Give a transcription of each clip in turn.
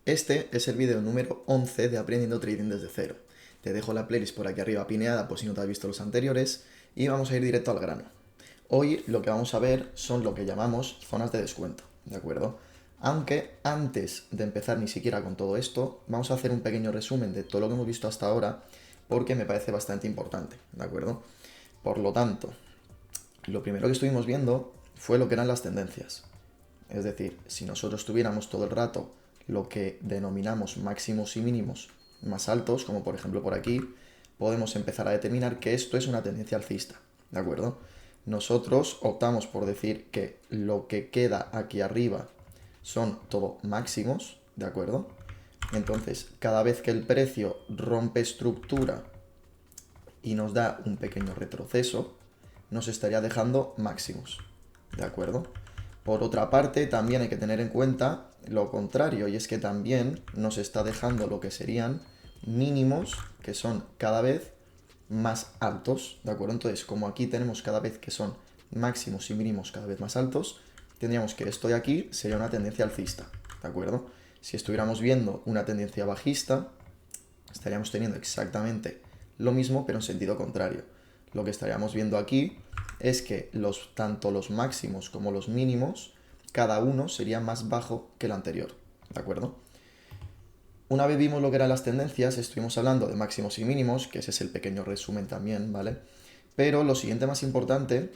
Este es el vídeo número 11 de Aprendiendo Trading desde cero. Te dejo la playlist por aquí arriba pineada por si no te has visto los anteriores y vamos a ir directo al grano. Hoy lo que vamos a ver son lo que llamamos zonas de descuento, ¿de acuerdo? Aunque antes de empezar ni siquiera con todo esto, vamos a hacer un pequeño resumen de todo lo que hemos visto hasta ahora porque me parece bastante importante, ¿de acuerdo? Por lo tanto, lo primero que estuvimos viendo fue lo que eran las tendencias. Es decir, si nosotros tuviéramos todo el rato lo que denominamos máximos y mínimos más altos, como por ejemplo por aquí, podemos empezar a determinar que esto es una tendencia alcista, ¿de acuerdo? Nosotros optamos por decir que lo que queda aquí arriba son todo máximos, ¿de acuerdo? Entonces, cada vez que el precio rompe estructura y nos da un pequeño retroceso, nos estaría dejando máximos, ¿de acuerdo? Por otra parte, también hay que tener en cuenta lo contrario, y es que también nos está dejando lo que serían mínimos, que son cada vez más altos, ¿de acuerdo? Entonces, como aquí tenemos cada vez que son máximos y mínimos cada vez más altos, tendríamos que esto de aquí sería una tendencia alcista, ¿de acuerdo? Si estuviéramos viendo una tendencia bajista, estaríamos teniendo exactamente lo mismo, pero en sentido contrario. Lo que estaríamos viendo aquí es que tanto los máximos como los mínimos, cada uno sería más bajo que el anterior, ¿de acuerdo? Una vez vimos lo que eran las tendencias, estuvimos hablando de máximos y mínimos, que ese es el pequeño resumen también, ¿vale? Pero lo siguiente más importante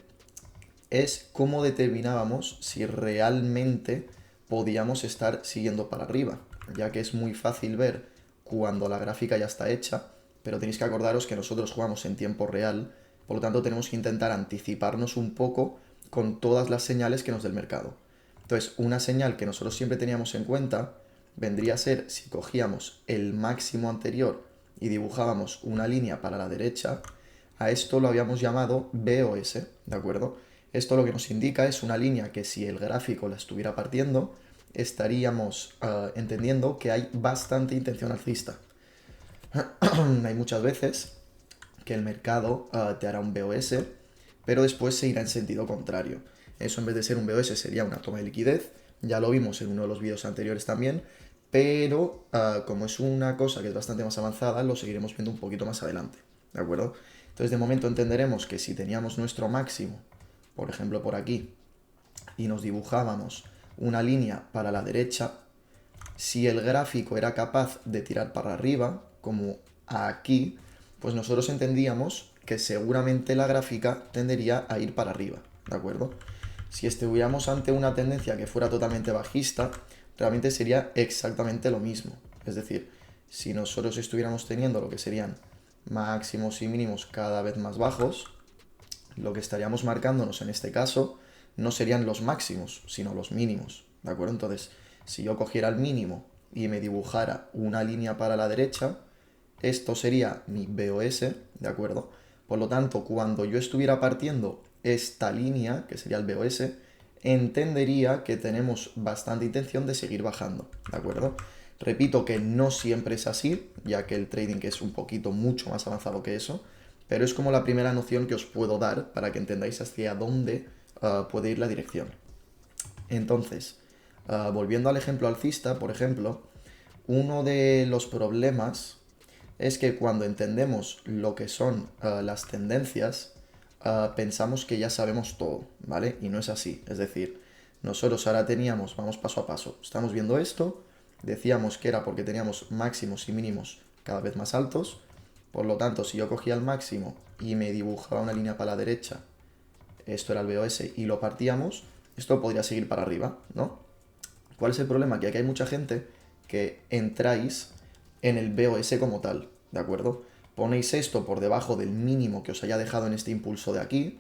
es cómo determinábamos si realmente podíamos estar siguiendo para arriba, ya que es muy fácil ver cuando la gráfica ya está hecha, pero tenéis que acordaros que nosotros jugamos en tiempo real, por lo tanto tenemos que intentar anticiparnos un poco con todas las señales que nos dé el mercado. Entonces, una señal que nosotros siempre teníamos en cuenta vendría a ser si cogíamos el máximo anterior y dibujábamos una línea para la derecha, a esto lo habíamos llamado BOS, ¿de acuerdo? Esto lo que nos indica es una línea que si el gráfico la estuviera partiendo, estaríamos entendiendo que hay bastante intención alcista. Hay muchas veces que el mercado te hará un BOS, pero después se irá en sentido contrario. Eso en vez de ser un BOS sería una toma de liquidez, ya lo vimos en uno de los vídeos anteriores también, pero como es una cosa que es bastante más avanzada, lo seguiremos viendo un poquito más adelante, ¿de acuerdo? Entonces de momento entenderemos que si teníamos nuestro máximo, por ejemplo por aquí, y nos dibujábamos una línea para la derecha, si el gráfico era capaz de tirar para arriba, como aquí, pues nosotros entendíamos que seguramente la gráfica tendería a ir para arriba, ¿de acuerdo? Si estuviéramos ante una tendencia que fuera totalmente bajista, realmente sería exactamente lo mismo. Es decir, si nosotros estuviéramos teniendo lo que serían máximos y mínimos cada vez más bajos, lo que estaríamos marcándonos en este caso no serían los máximos, sino los mínimos, ¿de acuerdo? Entonces, si yo cogiera el mínimo y me dibujara una línea para la derecha, esto sería mi BOS, ¿de acuerdo? Por lo tanto, cuando yo estuviera partiendo esta línea, que sería el BOS, entendería que tenemos bastante intención de seguir bajando, ¿de acuerdo? Repito que no siempre es así, ya que el trading es un poquito mucho más avanzado que eso, pero es como la primera noción que os puedo dar para que entendáis hacia dónde puede ir la dirección. Entonces, volviendo al ejemplo alcista, por ejemplo, uno de los problemas es que cuando entendemos lo que son las tendencias, pensamos que ya sabemos todo, ¿vale? Y no es así. Es decir, nosotros ahora teníamos, vamos paso a paso, estamos viendo esto, decíamos que era porque teníamos máximos y mínimos cada vez más altos, por lo tanto, si yo cogía el máximo y me dibujaba una línea para la derecha, esto era el BOS, y lo partíamos, esto podría seguir para arriba, ¿no? ¿Cuál es el problema? Que aquí hay mucha gente que entráis en el BOS como tal, ¿de acuerdo? Ponéis esto por debajo del mínimo que os haya dejado en este impulso de aquí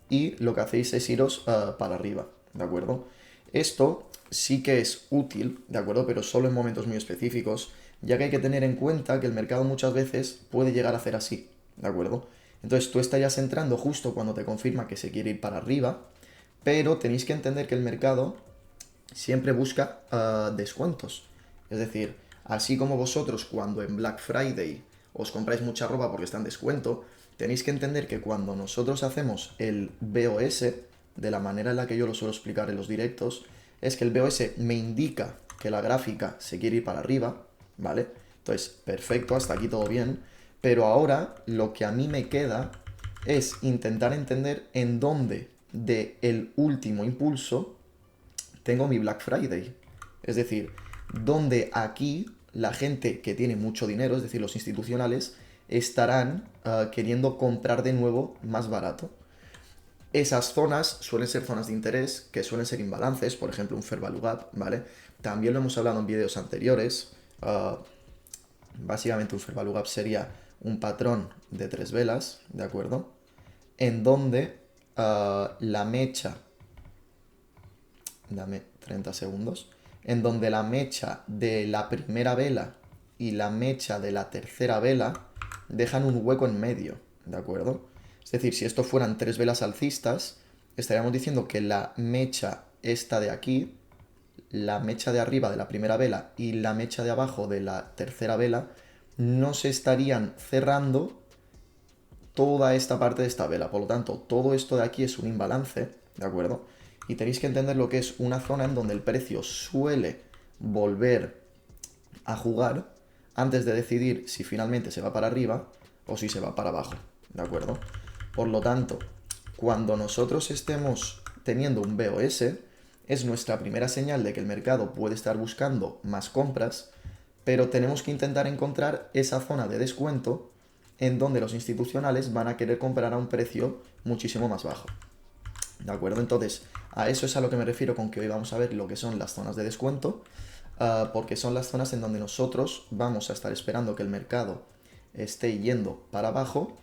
y lo que hacéis es iros para arriba, ¿de acuerdo? Esto sí que es útil, ¿de acuerdo? Pero solo en momentos muy específicos, ya que hay que tener en cuenta que el mercado muchas veces puede llegar a hacer así, ¿de acuerdo? Entonces tú estarías entrando justo cuando te confirma que se quiere ir para arriba, pero tenéis que entender que el mercado siempre busca descuentos. Es decir, así como vosotros cuando en Black Friday os compráis mucha ropa porque está en descuento, tenéis que entender que cuando nosotros hacemos el BOS, de la manera en la que yo lo suelo explicar en los directos, es que el BOS me indica que la gráfica se quiere ir para arriba, ¿vale? Entonces, perfecto, hasta aquí todo bien. Pero ahora lo que a mí me queda es intentar entender en dónde de el último impulso tengo mi Black Friday. Es decir, donde aquí la gente que tiene mucho dinero, es decir, los institucionales, estarán queriendo comprar de nuevo más barato. Esas zonas suelen ser zonas de interés, que suelen ser imbalances, por ejemplo un fair value gap, ¿vale? También lo hemos hablado en vídeos anteriores. Básicamente un fair value gap sería un patrón de 3 velas, ¿de acuerdo? En donde la mecha, dame 30 segundos, en donde la mecha de la primera vela y la mecha de la tercera vela dejan un hueco en medio, ¿de acuerdo? Es decir, si esto fueran 3 velas alcistas, estaríamos diciendo que la mecha esta de aquí, la mecha de arriba de la primera vela y la mecha de abajo de la tercera vela no se estarían cerrando toda esta parte de esta vela. Por lo tanto, todo esto de aquí es un imbalance, ¿de acuerdo? Y tenéis que entender lo que es una zona en donde el precio suele volver a jugar antes de decidir si finalmente se va para arriba o si se va para abajo, ¿de acuerdo? Por lo tanto, cuando nosotros estemos teniendo un BOS, es nuestra primera señal de que el mercado puede estar buscando más compras, pero tenemos que intentar encontrar esa zona de descuento en donde los institucionales van a querer comprar a un precio muchísimo más bajo. ¿De acuerdo? Entonces, a eso es a lo que me refiero con que hoy vamos a ver lo que son las zonas de descuento, porque son las zonas en donde nosotros vamos a estar esperando que el mercado esté yendo para abajo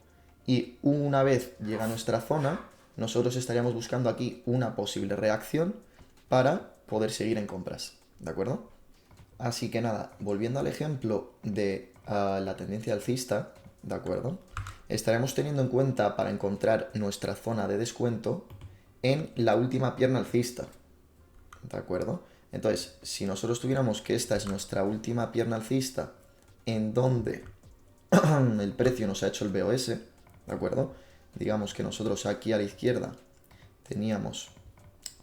y una vez llega a nuestra zona, nosotros estaríamos buscando aquí una posible reacción para poder seguir en compras. ¿De acuerdo? Así que nada, volviendo al ejemplo de la tendencia alcista, ¿de acuerdo? Estaremos teniendo en cuenta para encontrar nuestra zona de descuento en la última pierna alcista, ¿de acuerdo? Entonces, si nosotros tuviéramos que esta es nuestra última pierna alcista en donde el precio nos ha hecho el BOS, ¿de acuerdo? Digamos que nosotros aquí a la izquierda teníamos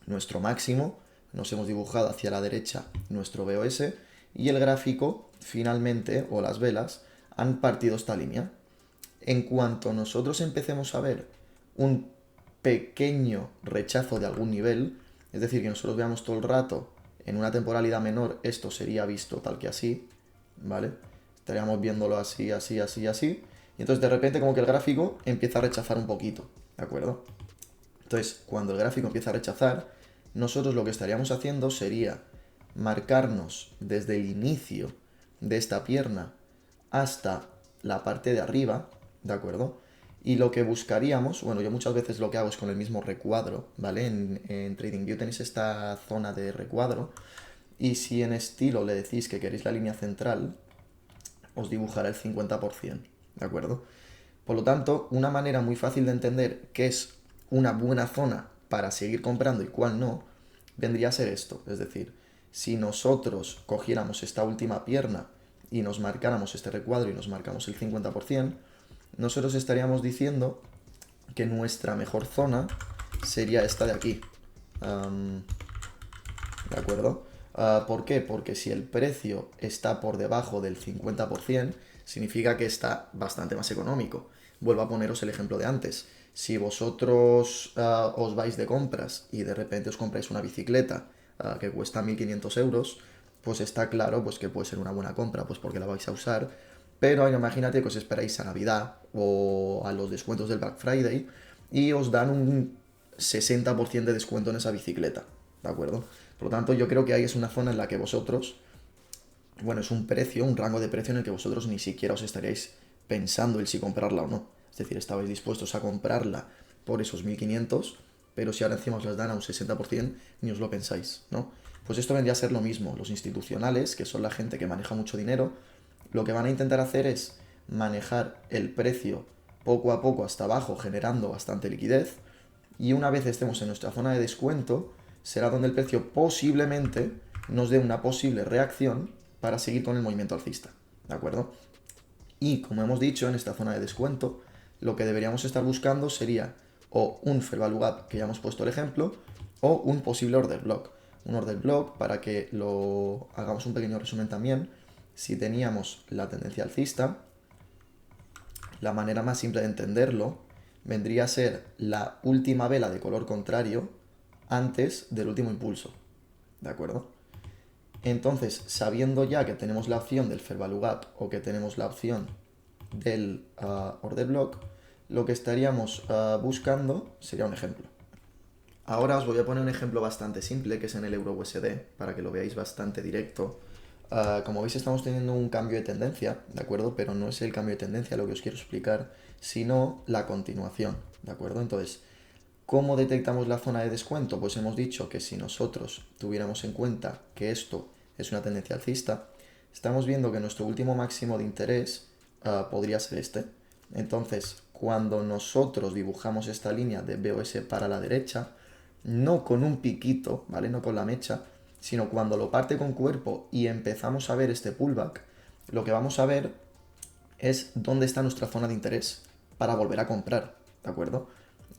nuestro máximo, nos hemos dibujado hacia la derecha nuestro BOS y el gráfico finalmente, o las velas, han partido esta línea. En cuanto nosotros empecemos a ver un pequeño rechazo de algún nivel, es decir, que nosotros veamos todo el rato en una temporalidad menor, esto sería visto tal que así, ¿vale? Estaríamos viéndolo así, así, así, así, y entonces de repente como que el gráfico empieza a rechazar un poquito, ¿de acuerdo? Entonces, cuando el gráfico empieza a rechazar, nosotros lo que estaríamos haciendo sería marcarnos desde el inicio de esta pierna hasta la parte de arriba, ¿de acuerdo? Y lo que buscaríamos, bueno, yo muchas veces lo que hago es con el mismo recuadro, ¿vale? En TradingView tenéis esta zona de recuadro y si en estilo le decís que queréis la línea central, os dibujará el 50%, ¿de acuerdo? Por lo tanto, una manera muy fácil de entender qué es una buena zona para seguir comprando y cuál no, vendría a ser esto. Es decir, si nosotros cogiéramos esta última pierna y nos marcáramos este recuadro y nos marcamos el 50%, nosotros estaríamos diciendo que nuestra mejor zona sería esta de aquí. ¿De acuerdo? ¿Por qué? Porque si el precio está por debajo del 50%, significa que está bastante más económico. Vuelvo a poneros el ejemplo de antes. Si vosotros os vais de compras y de repente os compráis una bicicleta que cuesta 1.500 euros, pues está claro pues, que puede ser una buena compra, pues porque la vais a usar. Pero imagínate que os esperáis a Navidad o a los descuentos del Black Friday y os dan un 60% de descuento en esa bicicleta, ¿de acuerdo? Por lo tanto, yo creo que ahí es una zona en la que vosotros, bueno, es un precio, un rango de precio en el que vosotros ni siquiera os estaríais pensando el si comprarla o no. Es decir, estabais dispuestos a comprarla por esos 1.500, pero si ahora encima os las dan a un 60%, ni os lo pensáis, ¿no? Pues esto vendría a ser lo mismo. Los institucionales, que son la gente que maneja mucho dinero, lo que van a intentar hacer es manejar el precio poco a poco hasta abajo, generando bastante liquidez, y una vez estemos en nuestra zona de descuento, será donde el precio posiblemente nos dé una posible reacción para seguir con el movimiento alcista, ¿de acuerdo? Y como hemos dicho, en esta zona de descuento, lo que deberíamos estar buscando sería o un fair value gap, que ya hemos puesto el ejemplo, o un posible order block. un order block, para que lo hagamos un pequeño resumen también. Si teníamos la tendencia alcista, la manera más simple de entenderlo vendría a ser la última vela de color contrario antes del último impulso, ¿de acuerdo? Entonces, sabiendo ya que tenemos la opción del Fair Value Gap o que tenemos la opción del Order Block, lo que estaríamos buscando sería un ejemplo. Ahora os voy a poner un ejemplo bastante simple, que es en el Euro USD, para que lo veáis bastante directo. Como veis, estamos teniendo un cambio de tendencia, ¿de acuerdo? Pero no es el cambio de tendencia lo que os quiero explicar, sino la continuación, ¿de acuerdo? Entonces, ¿cómo detectamos la zona de descuento? Pues hemos dicho que si nosotros tuviéramos en cuenta que esto es una tendencia alcista, estamos viendo que nuestro último máximo de interés podría ser este. Entonces, cuando nosotros dibujamos esta línea de BOS para la derecha, no con un piquito, ¿vale? No con la mecha, sino cuando lo parte con cuerpo y empezamos a ver este pullback, lo que vamos a ver es dónde está nuestra zona de interés para volver a comprar, ¿de acuerdo?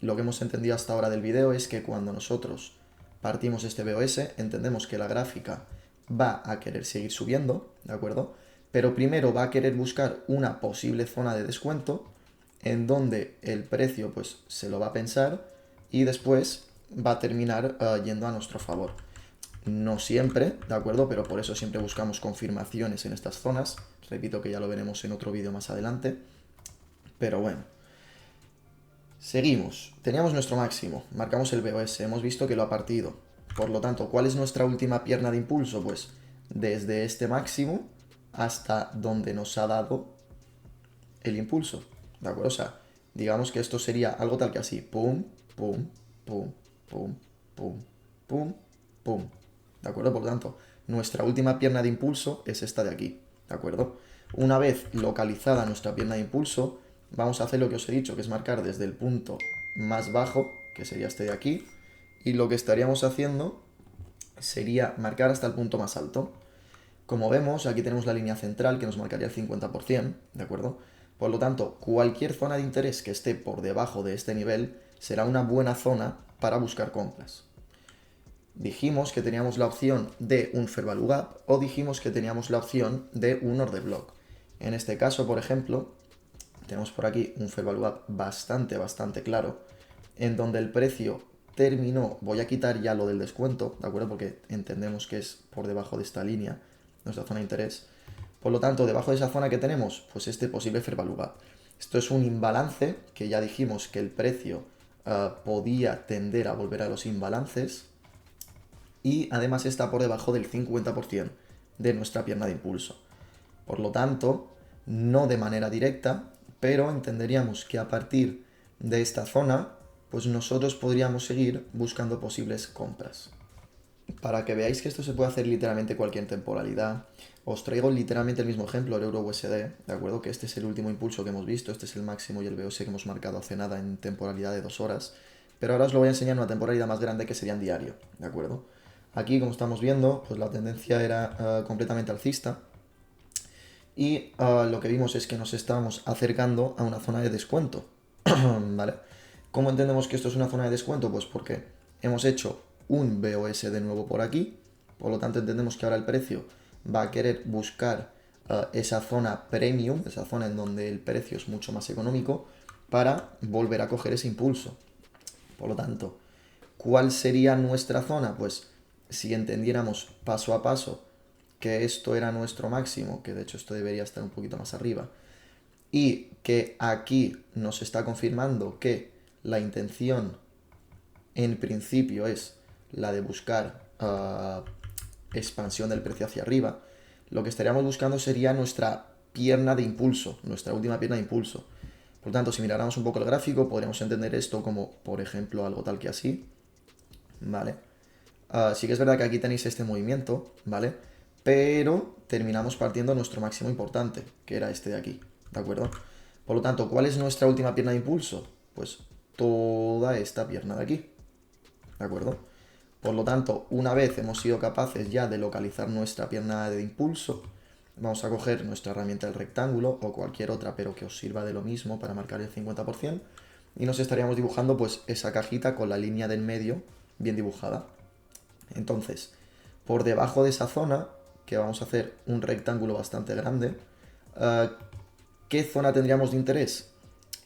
Lo que hemos entendido hasta ahora del vídeo es que cuando nosotros partimos este BOS, entendemos que la gráfica va a querer seguir subiendo, ¿de acuerdo? Pero primero va a querer buscar una posible zona de descuento en donde el precio pues se lo va a pensar y después va a terminar yendo a nuestro favor. No siempre, ¿de acuerdo? Pero por eso siempre buscamos confirmaciones en estas zonas. Repito que ya lo veremos en otro vídeo más adelante. Pero bueno. Seguimos. Teníamos nuestro máximo. Marcamos el BOS. Hemos visto que lo ha partido. Por lo tanto, ¿cuál es nuestra última pierna de impulso? Pues desde este máximo hasta donde nos ha dado el impulso. ¿De acuerdo? O sea, digamos que esto sería algo tal que así. Pum, pum, pum, pum, pum, pum, pum. ¿De acuerdo? Por lo tanto, nuestra última pierna de impulso es esta de aquí. ¿De acuerdo? Una vez localizada nuestra pierna de impulso, vamos a hacer lo que os he dicho, que es marcar desde el punto más bajo, que sería este de aquí, y lo que estaríamos haciendo sería marcar hasta el punto más alto. Como vemos, aquí tenemos la línea central que nos marcaría el 50%, ¿de acuerdo? Por lo tanto, cualquier zona de interés que esté por debajo de este nivel será una buena zona para buscar compras. Dijimos que teníamos la opción de un Fair Value Gap o dijimos que teníamos la opción de un Order Block. En este caso, por ejemplo, tenemos por aquí un Fair Value Gap bastante claro, en donde el precio terminó, voy a quitar ya lo del descuento, ¿de acuerdo? Porque entendemos que es por debajo de esta línea, nuestra zona de interés. Por lo tanto, debajo de esa zona que tenemos, pues este posible Fair Value Gap. Esto es un imbalance, que ya dijimos que el precio podía tender a volver a los imbalances, y además está por debajo del 50% de nuestra pierna de impulso. Por lo tanto, no de manera directa, pero entenderíamos que a partir de esta zona, pues nosotros podríamos seguir buscando posibles compras. Para que veáis que esto se puede hacer literalmente cualquier temporalidad, os traigo literalmente el mismo ejemplo, el Euro USD, ¿de acuerdo? Que este es el último impulso que hemos visto, este es el máximo y el BOS que hemos marcado hace nada en temporalidad de 2 horas, pero ahora os lo voy a enseñar en una temporalidad más grande que sería en diario, ¿de acuerdo? Aquí, como estamos viendo, pues la tendencia era completamente alcista y lo que vimos es que nos estábamos acercando a una zona de descuento, ¿vale? ¿Cómo entendemos que esto es una zona de descuento? Pues porque hemos hecho un BOS de nuevo por aquí, por lo tanto entendemos que ahora el precio va a querer buscar esa zona premium, esa zona en donde el precio es mucho más económico, para volver a coger ese impulso. Por lo tanto, ¿cuál sería nuestra zona? Pues si entendiéramos paso a paso que esto era nuestro máximo, que de hecho esto debería estar un poquito más arriba, y que aquí nos está confirmando que la intención en principio es la de buscar expansión del precio hacia arriba, lo que estaríamos buscando sería nuestra pierna de impulso, nuestra última pierna de impulso. Por lo tanto, si miráramos un poco el gráfico, podríamos entender esto como, por ejemplo, algo tal que así, ¿vale? Sí que es verdad que aquí tenéis este movimiento, ¿vale? Pero terminamos partiendo nuestro máximo importante, que era este de aquí, ¿de acuerdo? Por lo tanto, ¿cuál es nuestra última pierna de impulso? Pues toda esta pierna de aquí, ¿de acuerdo? Por lo tanto, una vez hemos sido capaces ya de localizar nuestra pierna de impulso, vamos a coger nuestra herramienta del rectángulo o cualquier otra, pero que os sirva de lo mismo para marcar el 50%, y nos estaríamos dibujando pues esa cajita con la línea del medio bien dibujada. Entonces, por debajo de esa zona, que vamos a hacer un rectángulo bastante grande, ¿qué zona tendríamos de interés?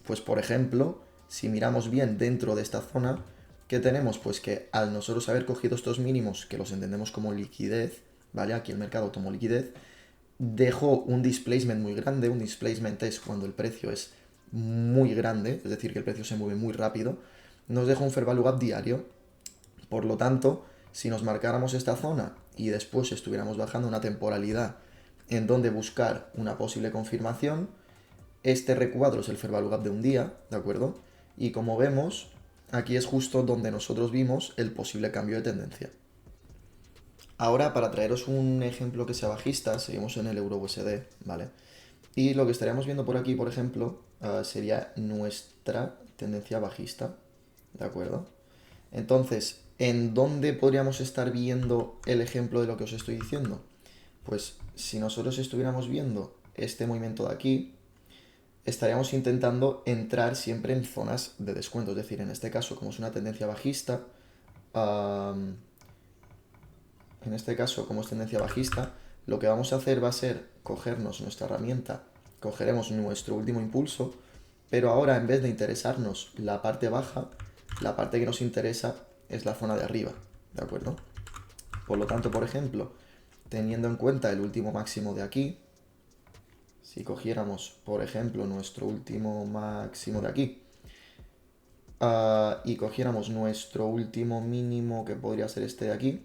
Pues por ejemplo, si miramos bien dentro de esta zona, ¿qué tenemos? Pues que al nosotros haber cogido estos mínimos, que los entendemos como liquidez, ¿vale? Aquí el mercado tomó liquidez, dejó un displacement muy grande. Un displacement es cuando el precio es muy grande, es decir, que el precio se mueve muy rápido. Nos deja un fair value gap diario. Por lo tanto, si nos marcáramos esta zona y después estuviéramos bajando una temporalidad en donde buscar una posible confirmación, este recuadro es el fair value gap de un día, ¿de acuerdo? Y como vemos, aquí es justo donde nosotros vimos el posible cambio de tendencia. Ahora, para traeros un ejemplo que sea bajista, seguimos en el euro USD, ¿vale? Y lo que estaríamos viendo por aquí, por ejemplo, sería nuestra tendencia bajista, ¿de acuerdo? Entonces, ¿en dónde podríamos estar viendo el ejemplo de lo que os estoy diciendo? Pues si nosotros estuviéramos viendo este movimiento de aquí, estaríamos intentando entrar siempre en zonas de descuento. Es decir, en este caso, como es una tendencia bajista, en este caso, como es tendencia bajista, lo que vamos a hacer va a ser cogernos nuestra herramienta, cogeremos nuestro último impulso, pero ahora en vez de interesarnos la parte baja, la parte que nos interesa es la zona de arriba, ¿de acuerdo? Por lo tanto, por ejemplo, teniendo en cuenta el último máximo de aquí, si cogiéramos, por ejemplo, nuestro último máximo de aquí, y cogiéramos nuestro último mínimo, que podría ser este de aquí,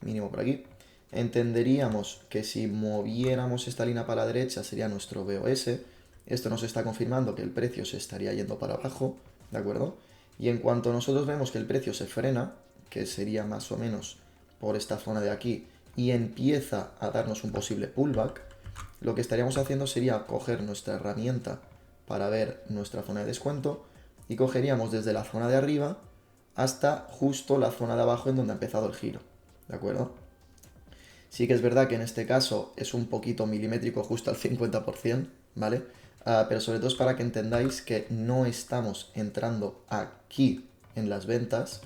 mínimo por aquí, entenderíamos que si moviéramos esta línea para la derecha sería nuestro BOS. Esto nos está confirmando que el precio se estaría yendo para abajo, ¿de acuerdo? Y en cuanto nosotros vemos que el precio se frena, que sería más o menos por esta zona de aquí, y empieza a darnos un posible pullback, lo que estaríamos haciendo sería coger nuestra herramienta para ver nuestra zona de descuento y cogeríamos desde la zona de arriba hasta justo la zona de abajo en donde ha empezado el giro, ¿de acuerdo? Sí que es verdad que en este caso es un poquito milimétrico, justo al 50%, ¿vale? Pero sobre todo es para que entendáis que no estamos entrando aquí en las ventas,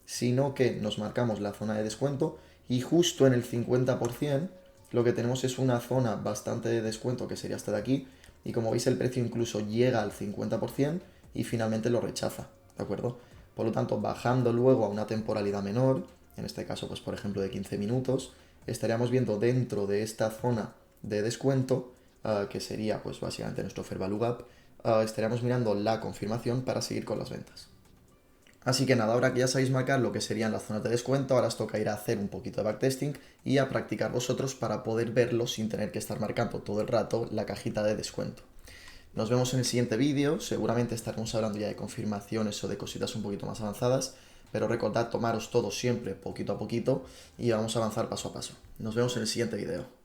sino que nos marcamos la zona de descuento y justo en el 50% lo que tenemos es una zona bastante de descuento que sería hasta de aquí, y como veis el precio incluso llega al 50% y finalmente lo rechaza, ¿de acuerdo? Por lo tanto, bajando luego a una temporalidad menor, en este caso pues por ejemplo de 15 minutos, estaríamos viendo dentro de esta zona de descuento, que sería pues básicamente nuestro fair value gap, estaríamos mirando la confirmación para seguir con las ventas. Así que nada, ahora que ya sabéis marcar lo que serían las zonas de descuento, ahora os toca ir a hacer un poquito de backtesting y a practicar vosotros para poder verlo sin tener que estar marcando todo el rato la cajita de descuento. Nos vemos en el siguiente vídeo, seguramente estaremos hablando ya de confirmaciones o de cositas un poquito más avanzadas, pero recordad tomaros todo siempre poquito a poquito y vamos a avanzar paso a paso. Nos vemos en el siguiente vídeo.